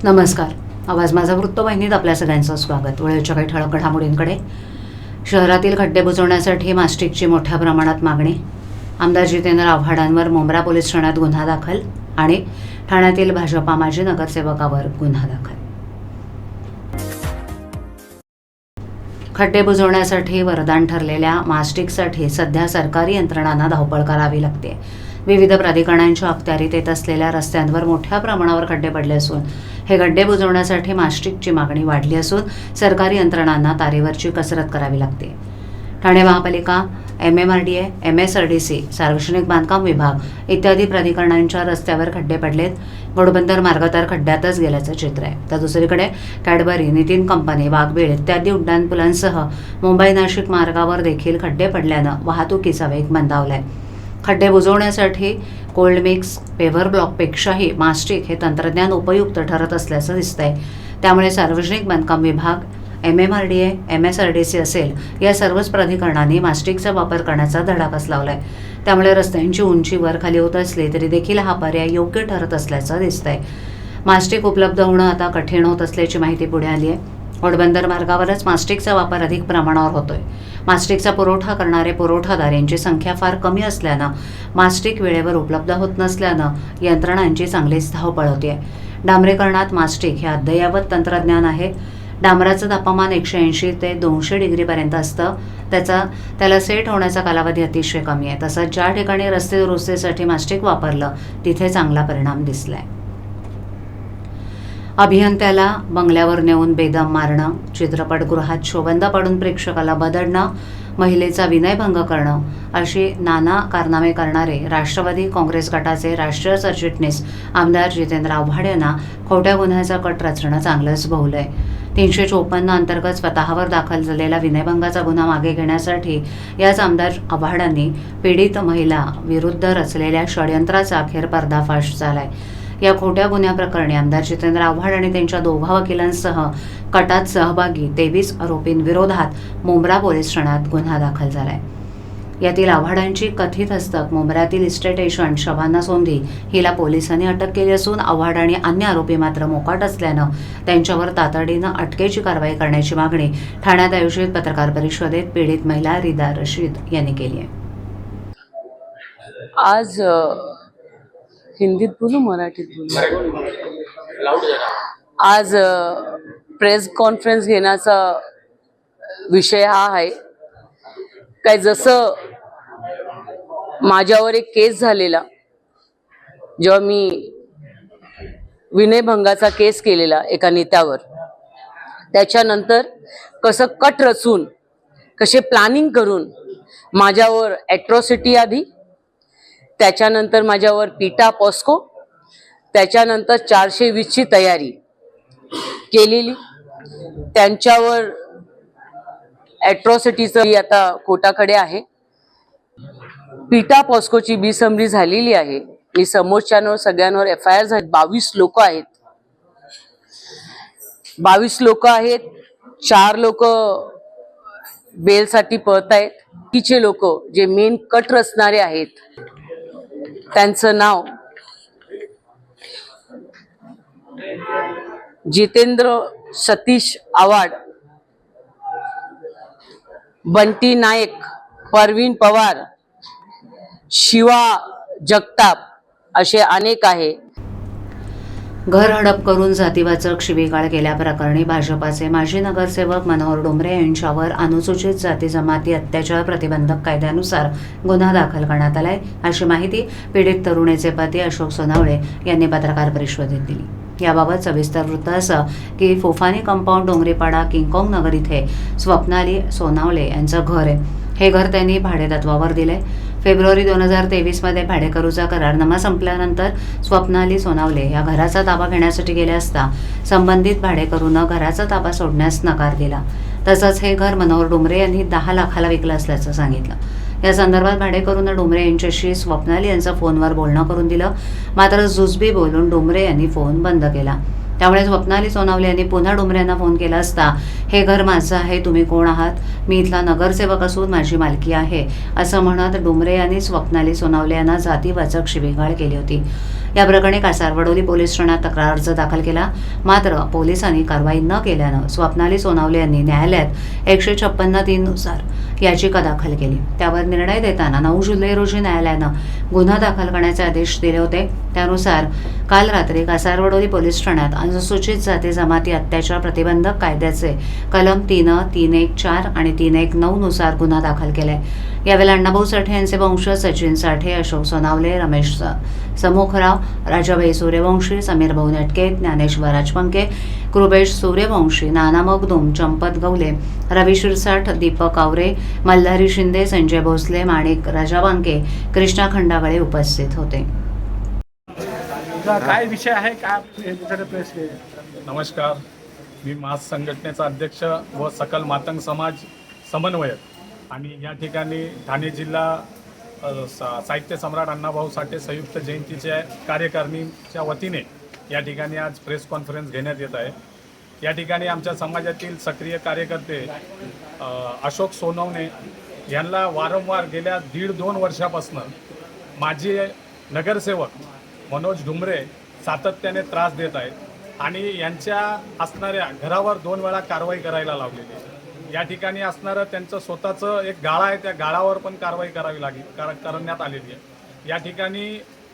नमस्कार. आवाज माझा वृत्तवाहिनीत आपल्या सगळ्यांचं स्वागत. वेळेच्या काही ठळक घडामोडींकडे. शहरातील खड्डे बुजवण्यासाठी मास्टिकची मोठ्या प्रमाणात मागणी. आमदार जितेंद्र आव्हाडांवर मुंब्रा पोलीस ठाण्यात गुन्हा दाखल आणि ठाण्यातील भाजपा माजी नगरसेवकावर गुन्हा दाखल. खड्डे बुजवण्यासाठी वरदान ठरलेल्या मास्टिकसाठी सध्या सरकारी यंत्रणांना धावपळ करावी लागते. विविध प्राधिकरणांच्या अखत्यारीत येत असलेल्या रस्त्यांवर मोठ्या प्रमाणावर खड्डे पडले असून हे खड्डे बुजवण्यासाठी मास्टिकची मागणी वाढली असून सरकारी यंत्रणांना तारेवरची कसरत करावी लागते. ठाणे महापालिका, MMRDA, MSRDC, सार्वजनिक बांधकाम विभाग इत्यादी प्राधिकरणांच्या रस्त्यावर खड्डे पडलेत. घोडबंदर मार्ग तर खड्ड्यातच गेल्याचं चित्र आहे. तर दुसरीकडे कॅडबरी, नितीन कंपनी, वाघबीळ इत्यादी उड्डाणपुलांसह मुंबई नाशिक मार्गावर देखील खड्डे पडल्यानं वाहतुकीचा वेग मंदावलाय. खड्डे बुजवण्यासाठी कोल्ड मिक्स पेव्हर ब्लॉकपेक्षाही मास्टिक हे तंत्रज्ञान उपयुक्त ठरत असल्याचं दिसतंय. त्यामुळे सार्वजनिक बांधकाम विभाग, MMRDA, MSRDC असेल या सर्वच प्राधिकरणांनी मास्टिकचा वापर करण्याचा धडाकाच लावलाय. त्यामुळे रस्त्यांची उंची वर खाली होत असली तरी देखील हा पर्याय योग्य ठरत असल्याचं दिसतंय. मास्टिक उपलब्ध होणं आता कठीण होत असल्याची माहिती पुढे आली आहे. घोडबंदर मार्गावरच मास्टिकचा वापर अधिक प्रमाणावर होतोय. मास्टिकचा पुरवठा करणारे पुरवठादार यांची संख्या फार कमी असल्यानं मास्टिक वेळेवर उपलब्ध होत नसल्यानं यंत्रणांची चांगलीच धावपळ होते. डांबरीकरणात मास्टिक हे अद्ययावत तंत्रज्ञान आहे. डांबराचं तापमान 180 ते 200 डिग्रीपर्यंत असतं. त्याला सेट होण्याचा कालावधी अतिशय कमी आहे. तसंच ज्या ठिकाणी रस्ते दुरुस्तीसाठी मास्टिक वापरलं तिथे चांगला परिणाम दिसलाय. अभियंत्याला बंगल्यावर नेऊन बेदम मारणं, चित्रपटगृहात शोबंद पाडून प्रेक्षकाला बदडणं, महिलेचा विनयभंग करणं अशी नाना कारनामे करणारे राष्ट्रवादी काँग्रेस गटाचे राष्ट्रीय सरचिटणीस आमदार जितेंद्र आव्हाड यांना खोट्या गुन्ह्याचा कट रचणं चांगलंच भोवलंय. 354 अंतर्गत स्वतःवर दाखल झालेला विनयभंगाचा गुन्हा मागे घेण्यासाठी याच आमदार आव्हाडांनी पीडित महिला विरुद्ध रचलेल्या षडयंत्राचा अखेर पर्दाफाश झालाय. या खोट्या गुन्ह्याप्रकरणी आमदार जितेंद्र आव्हाड आणि त्यांच्या दोघा वकिलांसह कटात सहभागी 23 आरोपींविरोधात मुंब्रा पोलीस ठाण्यात गुन्हा दाखल झालाय. यातील आव्हाडांची कथित हस्तक मुंब्र्यातील इस्टेट एजंट शबाना सोंधी हिला पोलिसांनी अटक केली असून आव्हाड आणि अन्य आरोपी मात्र मोकाट असल्यानं त्यांच्यावर तातडीनं अटकेची कारवाई करण्याची मागणी ठाण्यात आयोजित पत्रकार परिषदेत पीडित महिला रिदा रशीद यांनी केली आहे. आज हिंदीत बोलू, मराठीत बोलू? आज प्रेस कॉन्फरन्स घेण्याचा विषय हा आहे काय, जसं माझ्यावर एक केस झालेला, जेव्हा मी विनयभंगाचा केस केलेला एका नेत्यावर, त्याच्यानंतर कसं कट रचून, कसे प्लॅनिंग करून माझ्यावर ॲट्रॉसिटी आधी, त्याच्यानंतर माझ्यावर पिटा पॉस्को, त्याच्यानंतर 420ची तयारी केलेली, त्यांच्यावर ॲट्रॉसिटीचं आता कोर्टाकडे आहे. पिटा पॉस्कोची बेसमरी झालेली आहे. मी समोरच्यांवर सगळ्यांवर FIR झाली. 22 लोक आहेत. 22 लोक आहेत. 4 लोक बेलसाठी पळत आहेत. बाकीचे लोक जे मेन कट रचणारे आहेत त्यांचं नाव जितेंद्र सतीश आव्हाड, बंटी नायक, परवीन पवार, शिवा जगताप असे अनेक आहे. घर हडप करून जातीवाचक शिवीगाळ केल्याप्रकरणी भाजपाचे माजी नगरसेवक मनोहर डोंबरे यांच्यावर अनुसूचित जाती जमाती अत्याचार प्रतिबंधक कायद्यानुसार गुन्हा दाखल करण्यात आलाय, अशी माहिती पीडित तरुणीचे पती अशोक सोनावळे यांनी पत्रकार परिषदेत दिली. याबाबत सविस्तर वृत्त असं की फोफानी कंपाऊंड डोंगरीपाडा किंगकॉंग नगर इथे स्वप्नाली सोनावळे यांचं घर आहे. हे घर त्यांनी भाडेतत्वावर दिले. फेब्रुवारी 2023 मध्ये भाडेकरूचा करारनामा संपल्यानंतर स्वप्नाली सोनावळे या घराचा ताबा घेण्यासाठी गेले असता संबंधित भाडेकरूनं घराचा ताबा सोडण्यास नकार दिला. तसंच हे घर मनोहर डोंबरे यांनी 10 लाखाला विकलं असल्याचं सांगितलं. या संदर्भात भाडेकरूंना डोंबरे यांच्याशी स्वप्नाली यांचं फोनवर बोलणं करून दिलं. मात्र जुजबी बोलून डोंबरे यांनी फोन बंद केला. त्यामुळे स्वप्नाली सोनावले यांनी पुन्हा डुमरे यांना फोन केला असता हे घर माझं आहे, तुम्ही कोण आहात, मी इथला नगरसेवक असून माझी मालकी आहे असं म्हणत डुमरे यांनी स्वप्नाली सोनावले यांना जातीवाचक शिवीगाळ केली होती। या प्रकरणी कासारवडोली पोलीस ठाण्यात तक्रार अर्ज दाखल केला, मात्र पोलिसांनी कारवाई न केल्यानं स्वप्नाली सोनावले यांनी न्यायालयात 156(3) नुसार याचिका दाखल केली। त्यावर निर्णय देताना 9 जुलै रोजी न्यायालयानं गुन्हा दाखल करण्याचे आदेश दिले होते। त्यानुसार काल रात्री कासारवडोली पोलीस ठाण्यात अनुसूचित जाती जमाती अत्याचार प्रतिबंधक कायद्याचे कलम 3, 314 आणि 319 नुसार गुन्हा दाखल केलाय। यावेळी अण्णाभाऊ साठे यांचे वंशज सचिन साठे, अशोक सोनावले, रमेश समुखराव, राजाभाई सूर्यवंशी, समीर भाऊ नेटके, ज्ञानेश्वर राजपंके, कृपेश सूर्यवंशी, नाना मगदूम, चंपत गवले, रवी शिरसाठ, दीपक आवरे, मल्हारी शिंदे, संजय भोसले, माणिक राजाबांके, कृष्णा खंडागळे उपस्थित होते। काय विषय आहे, काय प्रेस केली? नमस्कार, मी मास संघटनेचा अध्यक्ष व सकल मातंग समाज समन्वयक आणि या ठिकाणी ठाणे जिल्हा साहित्य सम्राट अण्णाभाऊ साठे संयुक्त जयंतीच्या कार्यकारिणीच्या वतीने या ठिकाणी आज प्रेस कॉन्फरन्स घेण्यात येत आहे। या ठिकाणी आमच्या समाजातील सक्रिय कार्यकर्ते अशोक सोनवणे यांना वारंवार गेल्या 1.5-2 वर्षापासून माजी नगरसेवक मनोज डुमरे सातत्याने त्रास देत आहेत आणि यांच्या असणाऱ्या घरावर 2 वेळा कारवाई करायला लावलेली आहे। या ठिकाणी असणारं त्यांचं स्वतःचं एक गाळा आहे, त्या गाळावर पण कारवाई करावी करण्यात आलेली आहे। या ठिकाणी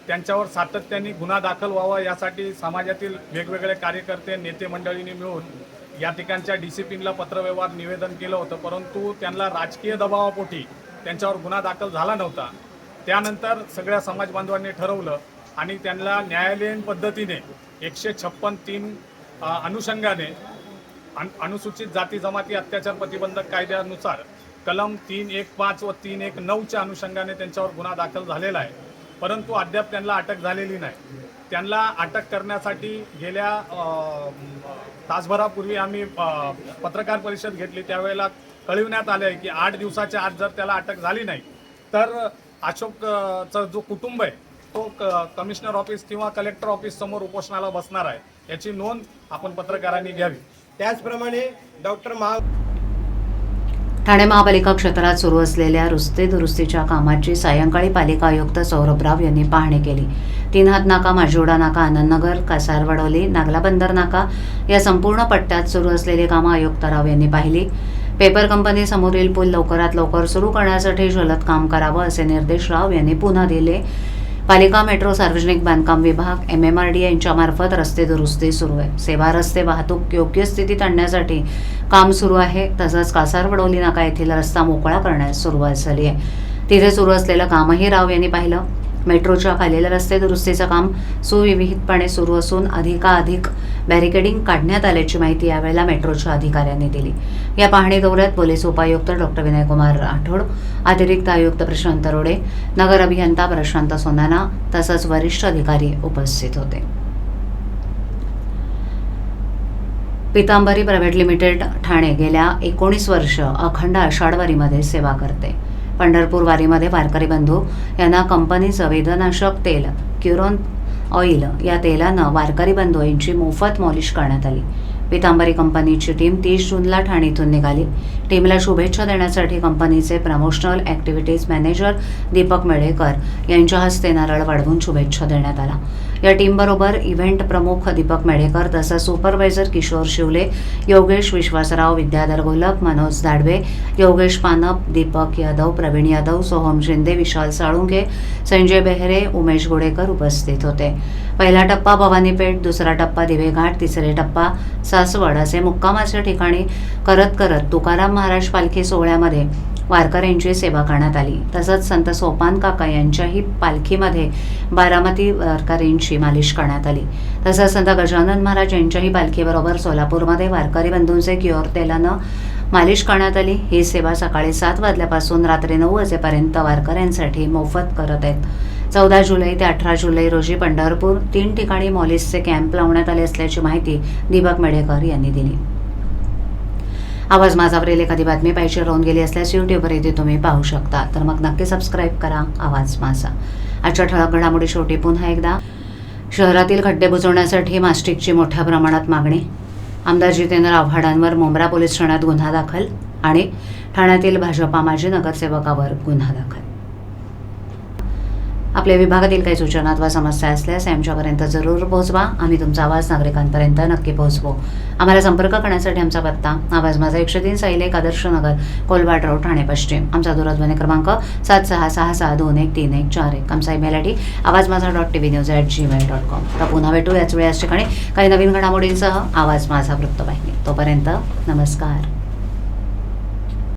त्यांच्यावर सातत्याने गुन्हा दाखल व्हावा यासाठी समाजातील वेगवेगळे कार्यकर्ते नेते मंडळींनी मिळून या ठिकाणच्या DCPला पत्रव्यवहार निवेदन केलं होतं, परंतु त्यांना राजकीय दबावापोटी त्यांच्यावर गुन्हा दाखल झाला नव्हता। त्यानंतर सगळ्या समाज बांधवांनी ठरवलं आणि त्यांना न्यायालयीन पद्धतीने 156(3) अनुषंगाने अनुसूचित जाती जमाती अत्याचार प्रतिबंधक कायद्यानुसार कलम 315 व 319च्या अनुषंगाने त्यांच्यावर गुन्हा दाखल झालेला आहे, परंतु अद्याप त्यांना अटक झालेली नाही। त्यांना अटक करण्यासाठी गेल्या तासभरापूर्वी आम्ही पत्रकार परिषद घेतली, त्यावेळेला कळविण्यात आले आहे की 8 दिवसाच्या आत जर त्याला अटक झाली नाही तर अशोकचा जो कुटुंब आहे तो कमिशनर ऑफिस किंवा कलेक्टर ऑफिस समोर उपोषणाला बसणार आहे, याची नोंद आपण पत्रकारांनी घ्यावी। त्याचप्रमाणे ठाणे महापालिका क्षेत्रात सुरू असलेल्या रस्ते दुरुस्तीच्या कामाची सायंकाळी पालिका आयुक्त सौरभ राव यांनी पाहणी केली। 3 हात नाका, माजिवडा नाका, आनंदनगर, कासारवडोली, नागला बंदर नाका या संपूर्ण पट्ट्यात सुरू असलेली कामं आयुक्त राव यांनी पाहिली। पेपर कंपनी समोरील पूल लवकरात लवकर सुरू करण्यासाठी जलद काम करावं असे निर्देश राव यांनी पुन्हा दिले। पालिका, मेट्रो, सार्वजनिक बांधकाम विभाग, MMRD यांच्यामार्फत रस्ते दुरुस्ती सुरू आहे। सेवा रस्ते वाहतूक योग्य स्थितीत आणण्यासाठी काम सुरू आहे। तसंच कासारवडोली नाका येथील रस्ता मोकळा करण्यास सुरुवात झाली आहे, तिथे सुरू असलेलं कामही राव यांनी पाहिलं। मेट्रोच्या खालील रस्ते दुरुस्तीचं काम सुविहितपणे सुरू असून अधिकाधिक बॅरिकेडिंग काढण्यात आल्याची माहिती यावेळेला मेट्रोच्या अधिकाऱ्यांनी दिली। या पाहणी दौऱ्यात पोलीस उपायुक्त डॉ. विनयकुमार राठोड, अतिरिक्त आयुक्त प्रशांत रोडे, नगर अभियंता प्रशांत सोनाना तसंच वरिष्ठ अधिकारी उपस्थित होते। पितांबरी प्रायव्हेट लिमिटेड ठाणे गेल्या 19 वर्ष अखंड आषाढवारीमध्ये सेवा करते। पंढरपूर वारीमध्ये वारकरी बंधू यांना कंपनीचं वेदनाशक तेल क्युरोन ऑइल या तेलानं वारकरी बंधू यांची मोफत मॉलिश करण्यात आली। पितांबरी कंपनीची टीम 30 जूनला ठाणे इथून निघाली। टीमला शुभेच्छा देण्यासाठी कंपनीचे promotional activities manager Deepak Medhekar यांच्या हस्ते नारळ वाढवून शुभेच्छा देण्यात आला। या टीमबरोबर इव्हेंट प्रमुख दीपक मेढेकर तसंच सुपरवायझर किशोर शिवले, योगेश विश्वासराव, विद्याधर घोलक, मनोज दाडवे, योगेश पानप, दीपक यादव, प्रवीण यादव, सोहम शिंदे, विशाल साळुंखे, संजय बेहरे, उमेश गोडेकर उपस्थित होते। पहिला टप्पा भवानीपेठ, दुसरा टप्पा दिवेघाट, तिसरे टप्पा सासवड असे मुक्कामाच्या ठिकाणी करत तुकाराम महाराज पालखी सोहळ्यामध्ये वारकऱ्यांची सेवा करण्यात आली। तसंच संत सोपान काका यांच्याही पालखीमध्ये बारामती वारकऱ्यांची मालिश करण्यात आली। तसंच संत गजानन महाराज यांच्याही पालखीबरोबर सोलापूरमध्ये वारकरी बंधूंचे क्युअर तेलानं मालिश करण्यात आली। ही सेवा सकाळी 7 वाजल्यापासून रात्री 9 वाजेपर्यंत वारकऱ्यांसाठी मोफत करत आहेत। 14 जुलै ते 18 जुलै रोजी पंढरपूर 3 ठिकाणी मॉलिशचे कॅम्प लावण्यात आले असल्याची माहिती दीपक मेढेकर यांनी दिली। आवाज माझावरील एखादी बातमी पाहिजे राहून गेली असल्यास यूट्यूबवर इथे तुम्ही पाहू शकता, तर मग नक्की सबस्क्राईब करा आवाज माझा। आजच्या ठळक घडामोडी शेवटी पुन्हा एकदा शहरातील खड्डे बुजवण्यासाठी मास्टिकची मोठ्या प्रमाणात मागणी. आमदार जितेंद्र आव्हाडांवर मुंब्रा पोलीस ठाण्यात गुन्हा दाखल आणि ठाण्यातील भाजपा माजी नगरसेवकावर गुन्हा दाखल. आपल्या विभागातील काही सूचना अथवा समस्या असल्यास आमच्यापर्यंत जरूर पोहोचवा. आम्ही तुमचा आवाज नागरिकांपर्यंत नक्की पोहोचवू. आम्हाला संपर्क करण्यासाठी आमचा पत्ता आवाज माझा 103 साईल 1 आदर्श नगर कोलवाड रोड ठाणे पश्चिम. आमचा दूरध्वनी क्रमांक 7666213141. आमचा ईमेल आय डी awazmaza.tvnews@gmail.com. तर पुन्हा भेटू याच वेळी याच ठिकाणी काही नवीन घडामोडींसह आवाज माझा वृत्तवाहिनी. तोपर्यंत नमस्कार.